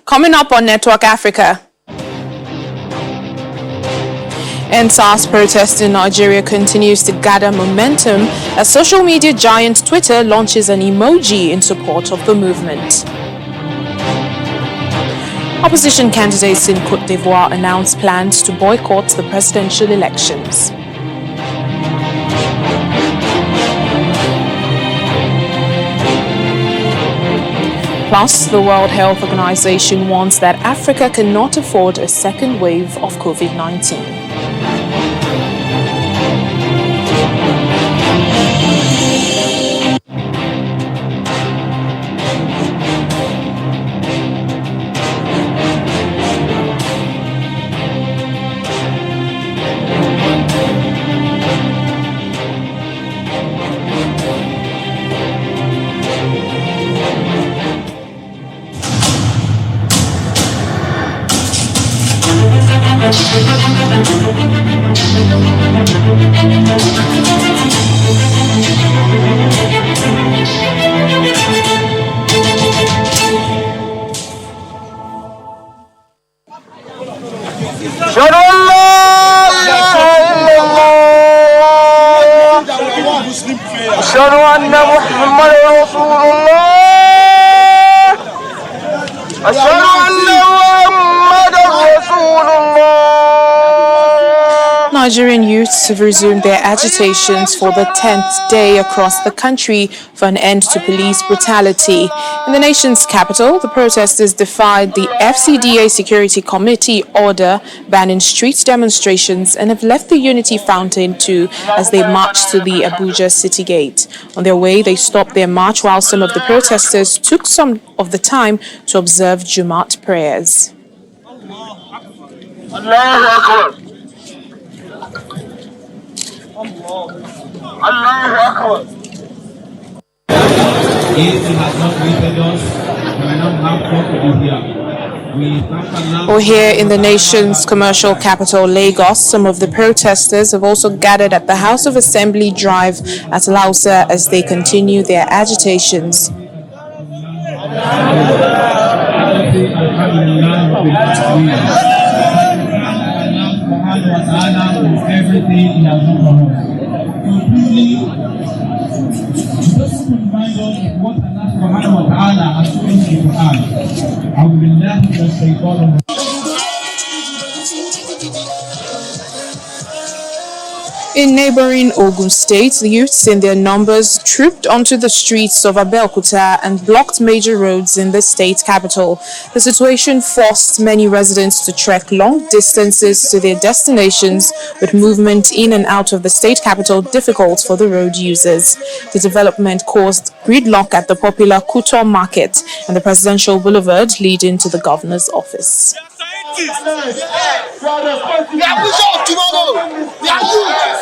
Coming up on Network Africa. EndSARS protest in Nigeria continues to gather momentum as social media giant Twitter launches an emoji in support of the movement. Opposition candidates in Cote d'Ivoire announced plans to boycott the presidential elections. Plus, the World Health Organization warns that Africa cannot afford a second wave of COVID-19. Nigerian youths have resumed their agitations for the 10th day across the country for an end to police brutality. In the nation's capital, the protesters defied the FCDA Security Committee order banning street demonstrations and have left the Unity Fountain too as they marched to the Abuja City Gate. On their way, they stopped their march while some of the protesters took some of the time to observe Jumat prayers. Or here in the nation's commercial capital, Lagos, some of the protesters have also gathered at the House of Assembly Drive at Lausa as they continue their agitations. In neighboring Ogun State, the youths in their numbers trooped onto the streets of Abeokuta and blocked major roads in the state capital. The situation forced many residents to trek long distances to their destinations, with movement in and out of the state capital difficult for the road users. The development caused gridlock at the popular Cote market and the presidential boulevard leading to the governor's office. We are vision of tomorrow. We are youth.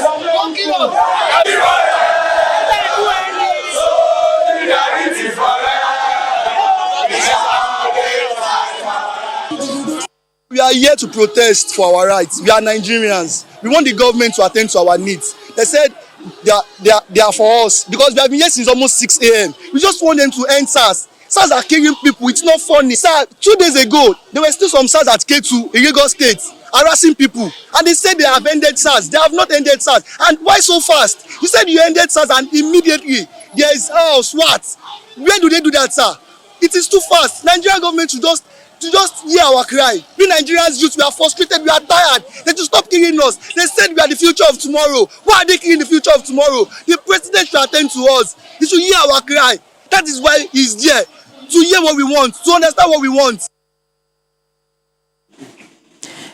We are here to protest for our rights. We are Nigerians. We want the government to attend to our needs. They said they are for us because we have been here since almost 6 a.m. We just want them to end SARS. SARS are killing people. It's not funny. Sir, 2 days ago, there were still some SARS at Cote in Lagos State harassing people. And they said they have ended SARS. They have not ended SARS. And why so fast? You said you ended SARS and immediately there is SWAT. Where do they do that, sir? It is too fast. Nigerian government should just hear our cry. We Nigerians youth, we are frustrated, we are tired. They should stop killing us. They said we are the future of tomorrow. Why are they killing the future of tomorrow? The president should attend to us. He should hear our cry. That is why he's there. To hear what we want, to understand what we want.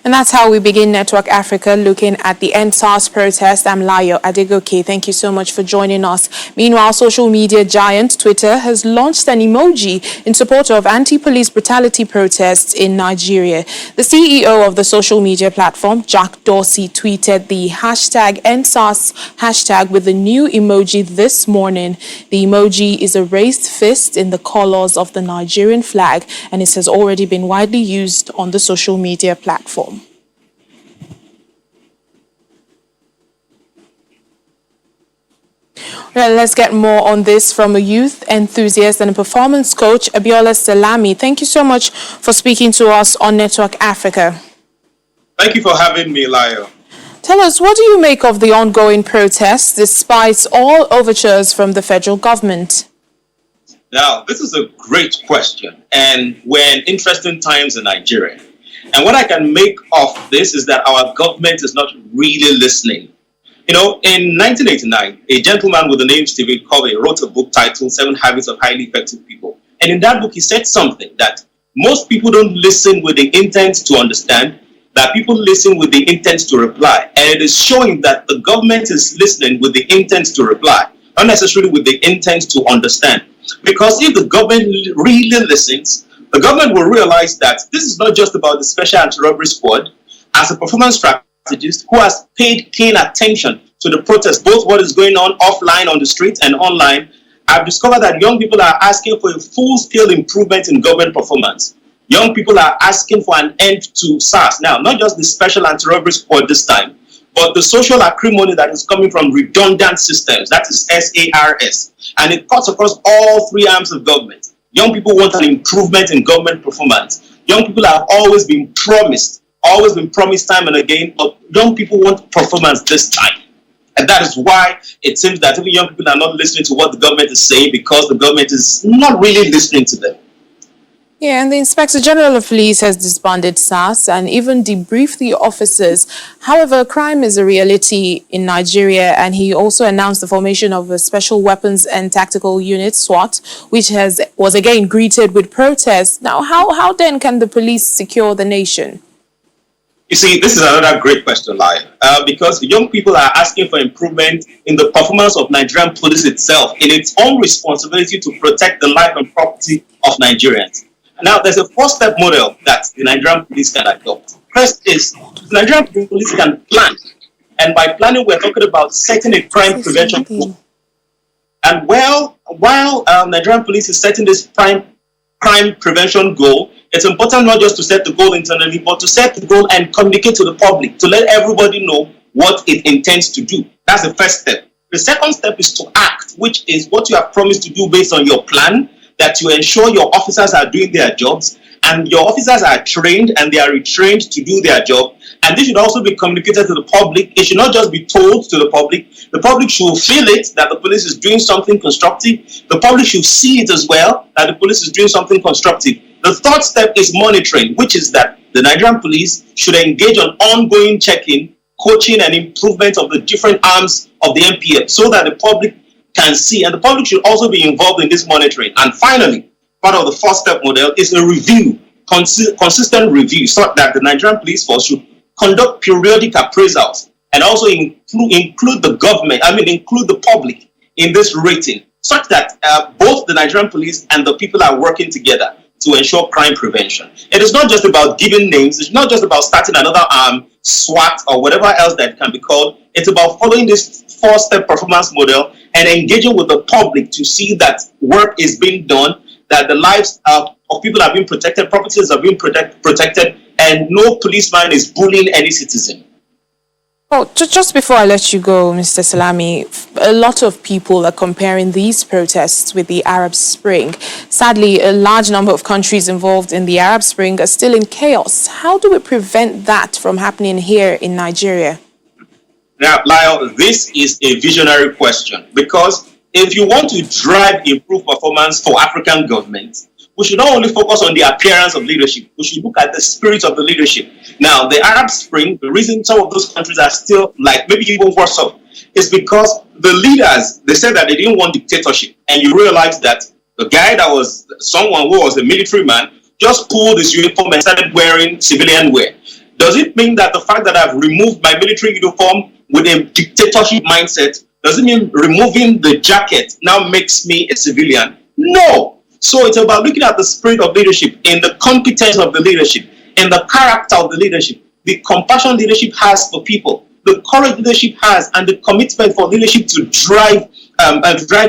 And that's how we begin Network Africa, looking at the EndSARS protest. I'm Layo Adegoke. Thank you so much for joining us. Meanwhile, social media giant Twitter has launched an emoji in support of anti-police brutality protests in Nigeria. The CEO of the social media platform, Jack Dorsey, tweeted the hashtag EndSARS hashtag with the new emoji this morning. The emoji is a raised fist in the colors of the Nigerian flag, and it has already been widely used on the social media platform. Well, let's get more on this from a youth enthusiast and a performance coach, Abiola Salami. Thank you so much for speaking to us on Network Africa. Thank you for having me, Lyle. Tell us, what do you make of the ongoing protests despite all overtures from the federal government? Now, this is a great question, and we're in interesting times in Nigeria. And what I can make of this is that our government is not really listening. You know, in 1989, a gentleman with the name Stephen Covey wrote a book titled 7 Habits of Highly Effective People. And in that book, he said something that most people don't listen with the intent to understand, that people listen with the intent to reply. And it is showing that the government is listening with the intent to reply, not necessarily with the intent to understand. Because if the government really listens, the government will realize that this is not just about the Special Anti-Robbery Squad. As a performance strategist who has paid keen attention to the protest, both what is going on offline on the street and online, I've discovered that young people are asking for a full-scale improvement in government performance. Young people are asking for an end to SARS. Now, not just the Special Anti-Robbery Squad this time, but the social acrimony that is coming from redundant systems, that is SARS. And it cuts across all 3 arms of government. Young people want an improvement in government performance. Young people have always been promised time and again, but young people want performance this time. And that is why it seems that even young people are not listening to what the government is saying, because the government is not really listening to them. Yeah, and the Inspector General of Police has disbanded SARS and even debriefed the officers. However, crime is a reality in Nigeria, and he also announced the formation of a Special Weapons and Tactical Unit, SWAT, which was again greeted with protests. Now, how then can the police secure the nation? You see, this is another great question, Lai, because young people are asking for improvement in the performance of Nigerian police itself, in its own responsibility to protect the life and property of Nigerians. Now, there's a 4-step model that the Nigerian police can adopt. First is, the Nigerian police can plan. And by planning, we're talking about setting a crime prevention goal. And while Nigerian police is setting this crime prevention goal, it's important not just to set the goal internally, but to set the goal and communicate to the public, to let everybody know what it intends to do. That's the first step. The second step is to act, which is what you have promised to do based on your plan, that you ensure your officers are doing their jobs, and your officers are trained and they are retrained to do their job. And this should also be communicated to the public. It should not just be told to the public. The public should feel it, that the police is doing something constructive. The public should see it as well, that the police is doing something constructive. The third step is monitoring, which is that the Nigerian police should engage on ongoing checking, coaching, and improvement of the different arms of the NPF, so that the public can see, and the public should also be involved in this monitoring. And finally, part of the 4-step model is a review, consistent review, so that the Nigerian police force should conduct periodic appraisals and also include the government, include the public in this rating, such that both the Nigerian police and the people are working together to ensure crime prevention. It is not just about giving names. It's not just about starting another SWAT or whatever else that can be called. It's about following this 4-step performance model and engaging with the public to see that work is being done, that the lives of people are being protected, properties are being protected, and no policeman is bullying any citizen. Oh, just before I let you go, Mr. Salami, a lot of people are comparing these protests with the Arab Spring. Sadly, a large number of countries involved in the Arab Spring are still in chaos. How do we prevent that from happening here in Nigeria? Now, Lyle, this is a visionary question, because if you want to drive improved performance for African governments, we should not only focus on the appearance of leadership, we should look at the spirit of the leadership. Now, the Arab Spring, the reason some of those countries are still maybe even worse off, is because the leaders, they said that they didn't want dictatorship. And you realize that the guy that was someone who was a military man just pulled his uniform and started wearing civilian wear. Does it mean that the fact that I've removed my military uniform with a dictatorship mindset, does it mean removing the jacket now makes me a civilian? No. So it's about looking at the spirit of leadership, in the competence of the leadership, in the character of the leadership, the compassion leadership has for people, the courage leadership has, and the commitment for leadership to drive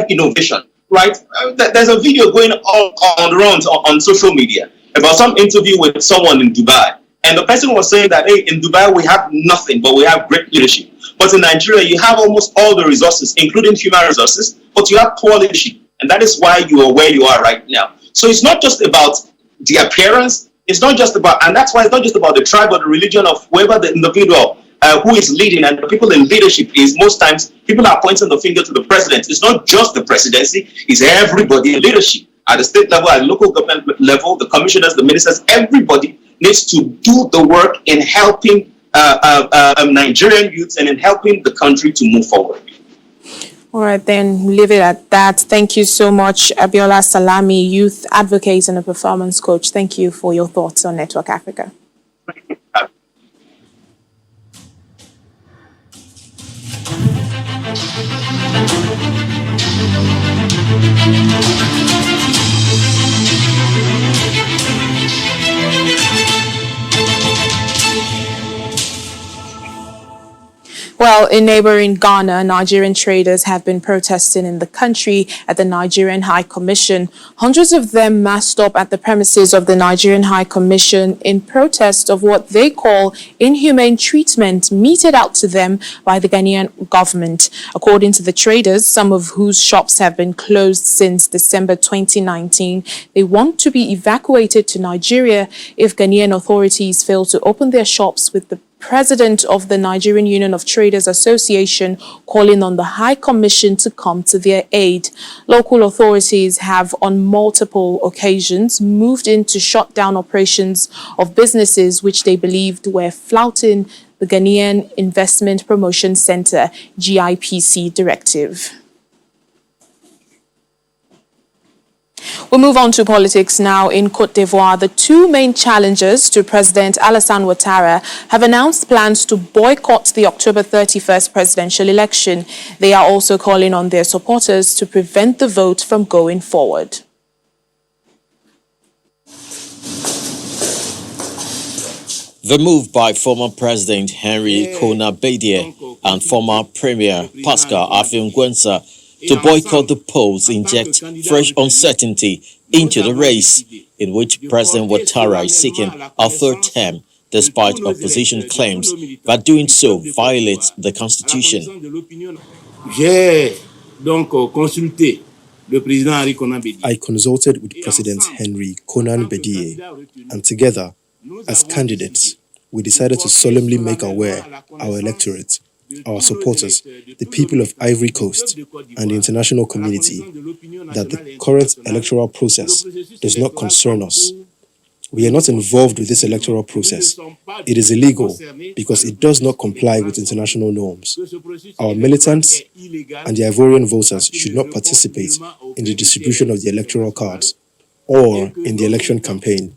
innovation. Right? There's a video going on social media about some interview with someone in Dubai. And the person was saying that, hey, in Dubai we have nothing, but we have great leadership. But in Nigeria, you have almost all the resources, including human resources, but you have poor leadership. And that is why you are where you are right now. So it's not just about the appearance. It's not just about, and that's why it's not just about the tribe or the religion of whoever the individual who is leading, and the people in leadership is most times people are pointing the finger to the president. It's not just the presidency, it's everybody in leadership. At the state level, at the local government level, the commissioners, the ministers, everybody needs to do the work in helping Nigerian youths and in helping the country to move forward. All right, then leave it at that. Thank you so much, Abiola Salami, youth advocate and a performance coach. Thank you for your thoughts on Network Africa. Well, in neighboring Ghana, Nigerian traders have been protesting in the country at the Nigerian High Commission. Hundreds of them massed up at the premises of the Nigerian High Commission in protest of what they call inhumane treatment meted out to them by the Ghanaian government. According to the traders, some of whose shops have been closed since December 2019, they want to be evacuated to Nigeria if Ghanaian authorities fail to open their shops, with the President of the Nigerian Union of Traders Association calling on the High Commission to come to their aid. Local authorities have on multiple occasions moved in to shut down operations of businesses which they believed were flouting the Ghanaian Investment Promotion Center GIPC directive. We move on to politics now. In Cote d'Ivoire, the two main challengers to President Alassane Ouattara have announced plans to boycott the October 31st presidential election. They are also calling on their supporters to prevent the vote from going forward. The move by former President Henry Konan-Bédié and former Premier Pascal Affi-N'Guessan to boycott the polls inject fresh uncertainty into the race, in which President Ouattara is seeking a third term, despite opposition claims that doing so violates the constitution. I consulted with President Henry Konan-Bédié, and together, as candidates, we decided to solemnly make aware our electorate, our supporters, the people of Ivory Coast, and the international community that the current electoral process does not concern us. We are not involved with this electoral process. It is illegal because it does not comply with international norms. Our militants and the Ivorian voters should not participate in the distribution of the electoral cards or in the election campaign.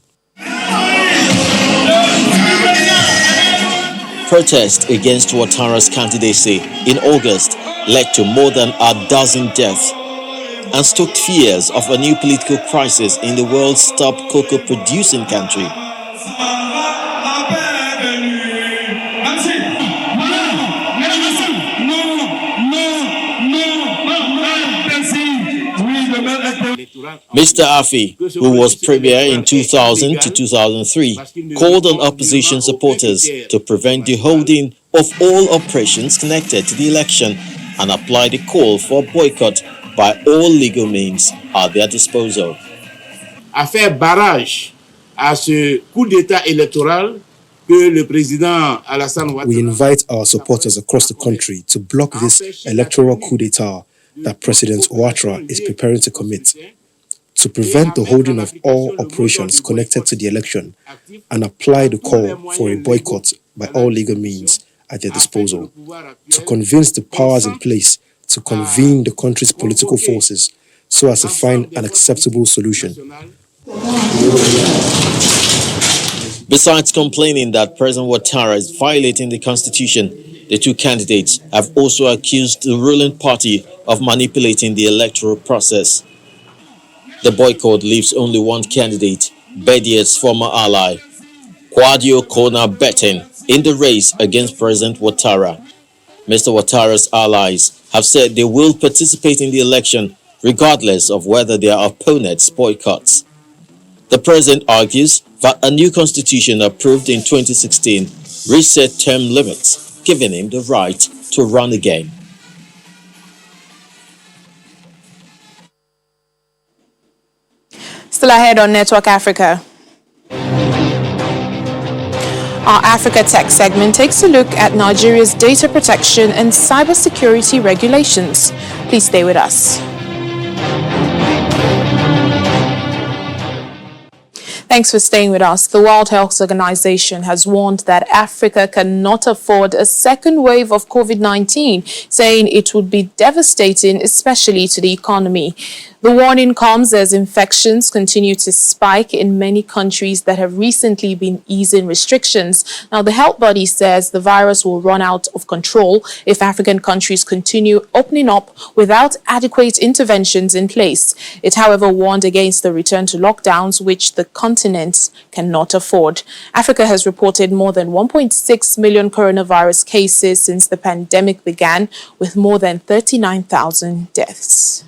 Protest against Ouattara's candidacy in August led to more than a dozen deaths and stoked fears of a new political crisis in the world's top cocoa-producing country. Mr. Affi, who was premier in 2000 to 2003, called on opposition supporters to prevent the holding of all operations connected to the election and applied a call for boycott by all legal means at their disposal. À faire barrage à ce coup d'État électoral que le président Alassane Ouattara. We invite our supporters across the country to block this electoral coup d'État that President Ouattara is preparing to commit, to prevent the holding of all operations connected to the election, and apply the call for a boycott by all legal means at their disposal, to convince the powers in place to convene the country's political forces so as to find an acceptable solution. Besides complaining that President Ouattara is violating the constitution, the two candidates have also accused the ruling party of manipulating the electoral process. The boycott leaves only one candidate, Bédié's former ally, Kwadwo Konan-Bédié, in the race against President Ouattara. Mr. Ouattara's allies have said they will participate in the election regardless of whether their opponents boycotts. The president argues that a new constitution approved in 2016 reset term limits, giving him the right to run again. Still ahead on Network Africa. Our Africa Tech segment takes a look at Nigeria's data protection and cybersecurity regulations. Please stay with us. Thanks for staying with us. The World Health Organization has warned that Africa cannot afford a second wave of COVID-19, saying it would be devastating, especially to the economy. The warning comes as infections continue to spike in many countries that have recently been easing restrictions. Now, the health body says the virus will run out of control if African countries continue opening up without adequate interventions in place. It, however, warned against the return to lockdowns, which the continent cannot afford. Africa has reported more than 1.6 million coronavirus cases since the pandemic began, with more than 39,000 deaths.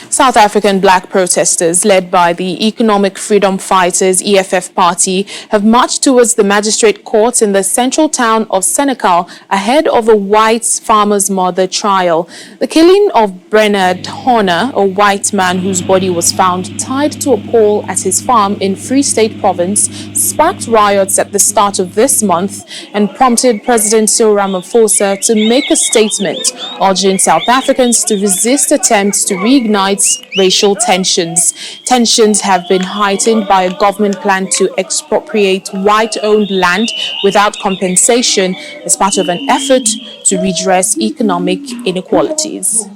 South African black protesters, led by the Economic Freedom Fighters (EFF) party, have marched towards the magistrate court in the central town of Senekal ahead of a white farmer's mother trial. The killing of Bernard Horner, a white man whose body was found tied to a pole at his farm in Free State Province, sparked riots at the start of this month and prompted President Cyril Ramaphosa to make a statement urging South Africans to resist attempts to reignite racial tensions. Tensions have been heightened by a government plan to expropriate white-owned land without compensation as part of an effort to redress economic inequalities.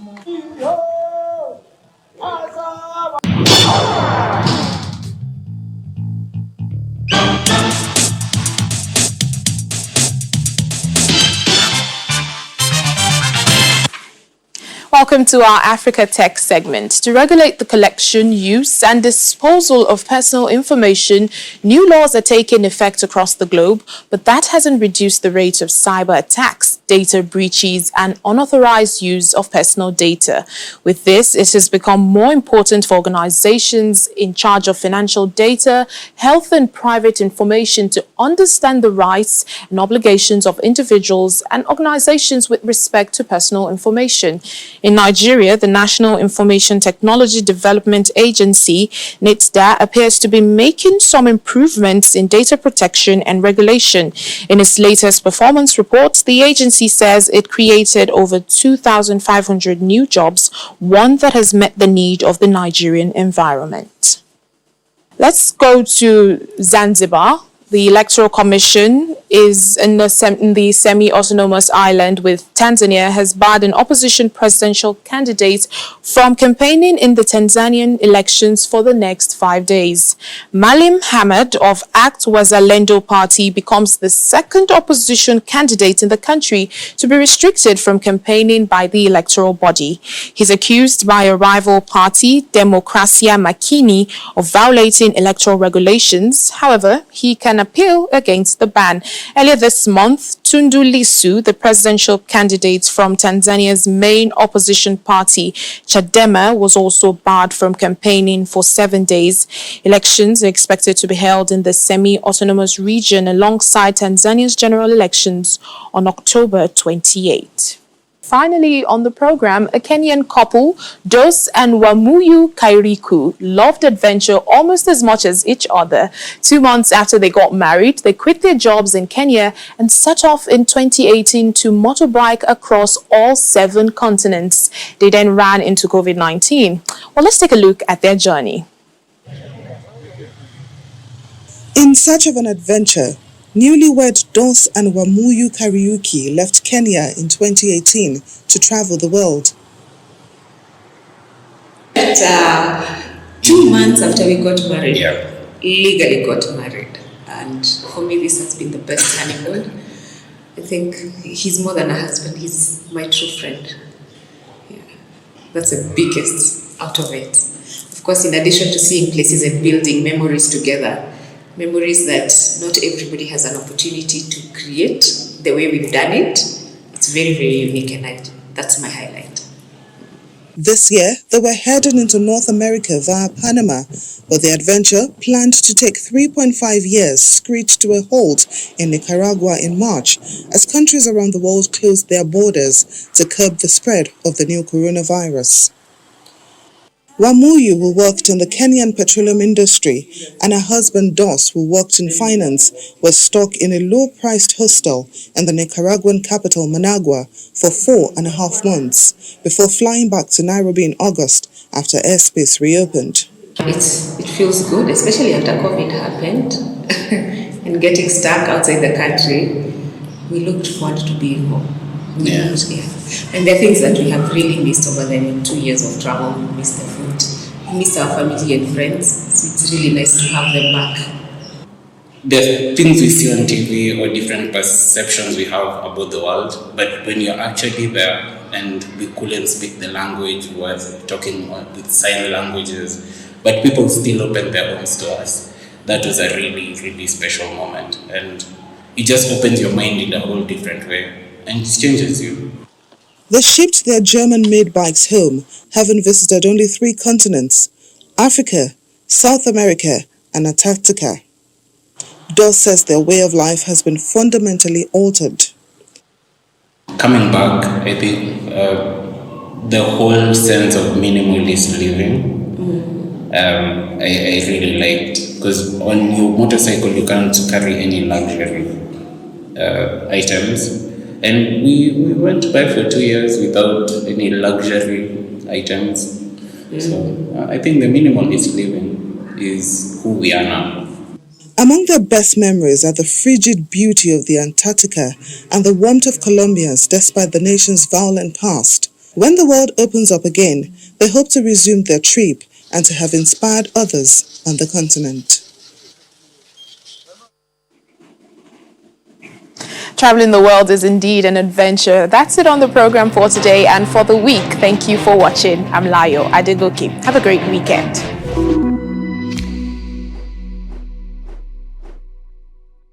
Welcome to our Africa Tech segment. To regulate the collection, use and disposal of personal information, new laws are taking effect across the globe, but that hasn't reduced the rate of cyber attacks, data breaches, and unauthorized use of personal data. With this, it has become more important for organizations in charge of financial data, health, and private information to understand the rights and obligations of individuals and organizations with respect to personal information. In Nigeria, the National Information Technology Development Agency, NITSDA, appears to be making some improvements in data protection and regulation. In its latest performance report, the agency says it created over 2,500 new jobs, one that has met the need of the Nigerian environment. Let's go to Zanzibar. The Electoral Commission is in the semi-autonomous island with Tanzania has barred an opposition presidential candidate from campaigning in the Tanzanian elections for the next 5 days. Malim Hamad of Act Wazalendo Party becomes the second opposition candidate in the country to be restricted from campaigning by the electoral body. He's accused by a rival party, Demokrasia Makini, of violating electoral regulations. However, he can appeal against the ban. Earlier this month, Tundu Lissu, the presidential candidate from Tanzania's main opposition party, Chadema, was also barred from campaigning for 7 days. Elections are expected to be held in the semi-autonomous region alongside Tanzania's general elections on October 28. Finally, on the program, a Kenyan couple, Dos and Wamuyu Kairiku, loved adventure almost as much as each other. 2 months after they got married, they quit their jobs in Kenya and set off in 2018 to motorbike across all 7 continents. They then ran into COVID-19. Well, let's take a look at their journey. In search of an adventure, newlywed Dos and Wamuyu Kariuki left Kenya in 2018 to travel the world. 2 months after we got married, legally got married. And for me, this has been the best honeymoon. I think he's more than a husband, he's my true friend. Yeah. That's the biggest out of it. Of course, in addition to seeing places and building memories together, memories that not everybody has an opportunity to create the way we've done it. It's very, very unique, and that's my highlight. This year, they were heading into North America via Panama, but the adventure, planned to take 3.5 years, screeched to a halt in Nicaragua in March as countries around the world closed their borders to curb the spread of the new coronavirus. Wamuyu, who worked in the Kenyan petroleum industry, and her husband Dos, who worked in finance, was stuck in a low-priced hostel in the Nicaraguan capital Managua for 4.5 months before flying back to Nairobi in August after airspace reopened. It feels good, especially after COVID happened and getting stuck outside the country. We looked forward to being home. Yeah. And there are things that we have really missed over the 2 years of travel. We missed the food, we missed our family and friends. So it's really nice to have them back. The things we see on TV or different perceptions we have about the world, but when you're actually there and we couldn't speak the language, we were talking with sign languages, but people still opened their homes to us. That was a really, really special moment, and it just opens your mind in a whole different way and it changes you. They shipped their German-made bikes home, having visited only 3 continents: Africa, South America, and Antarctica. Dos says their way of life has been fundamentally altered. Coming back, I think the whole sense of minimalist living, I really liked, because on your motorcycle you can't carry any luxury items, and we went back for 2 years without any luxury items. So I think the minimalist living is who we are now. Among their best memories are the frigid beauty of the Antarctica and the warmth of Colombians despite the nation's violent past. When the world opens up again, they hope to resume their trip and to have inspired others on the continent. Traveling the world is indeed an adventure. That's it on the program for today and for the week. Thank you for watching. I'm Layo Adegoke. Have a great weekend.